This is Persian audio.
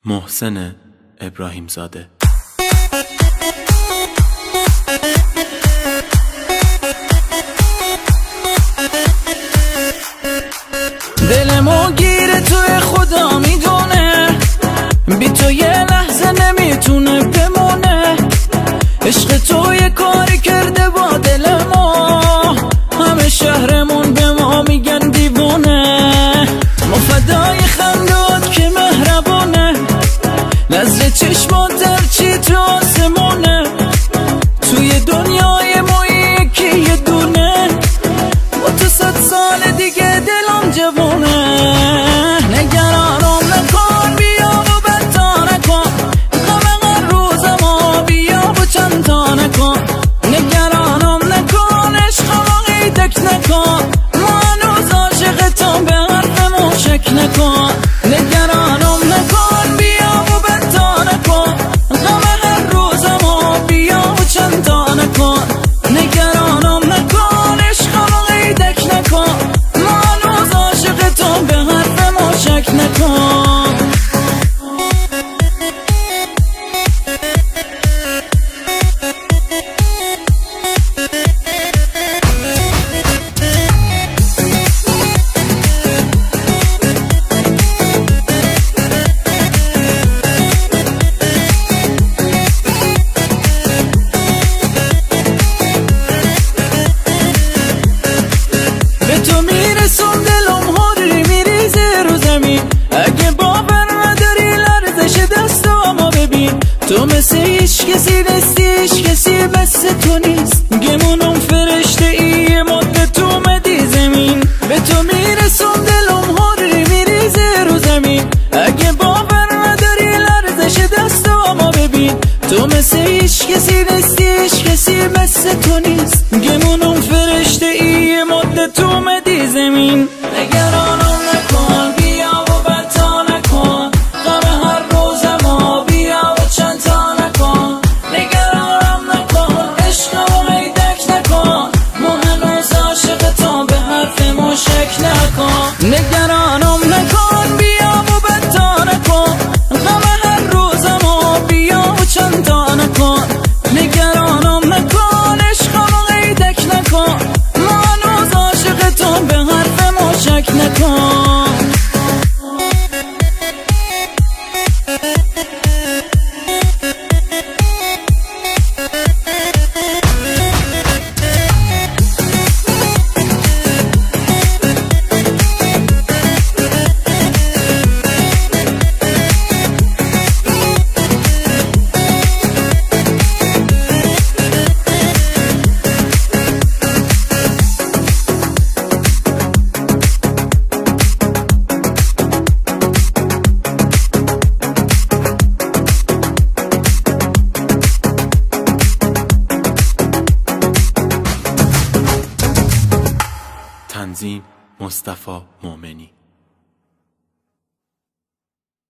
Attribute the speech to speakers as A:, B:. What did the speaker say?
A: محسن ابراهیم زاده.
B: دلمو گیره توی خدا میدونه، بی تو یه لحظه نمیتونه بمونه. عشق تو یه کاری کرده با دل ما، همه شهرمون به ما میگن دیوونه. ما فدای خندات که مهربونه، نظر چشمات هرچی تو آسمونه. توی دنیای ما یکی یه دونه، با تو 100 سال دیگه دلم جوونه. نگرانم نکن، بیا و بدتا نکن، غم هر روزمو بیا و چند تا نکن. نگرانم نکن، عشقمو قیدک نکن، ما هنوز عاشقتم به حرفمون شک نکن. نگرانم نکن، بیا و بدتا نکن، غم هر روزمو بیا و چند تا نکن. نگرانم نکن، عشقمو قیدک نکن، ما هنوز عاشقتم به حرفمون شک نکن. تو میرسم دلم هاری میریزه رو زمین، اگه باور نداری لرزش دستامو ببین. تو مثل هیچ کسی نیستی، هیچ کسی مثل تو نیست. گمونم فرشته ای مدت تو اومدی زمین. به تو میرسم دلم هاری میریزه رو زمین، اگه باور نداری لرزش دستامو ببین. تو مثل هیچ کسی نیستی، هیچ کسی مثل تو نیست. گمونم فرشته ای مدت تو اومدی زمین. نگرانم نکن، بیا و بدتا نکن، غم هر روزمو بیا و چند تا نکن. نگرانم نکن، عشقمو قیدک نکن، ما هنوز عاشقتم به حرفمون شک نکن. نگرانم نکن، بیا و بدتا نکن، غم هر روزمو بیا و چند تا نکن. نگرانم نکن، عشقمو قیدک نکن، ما هنوز عاشقتم به حرفمون شک نکن.
A: تنظیم مصطفی مومنی.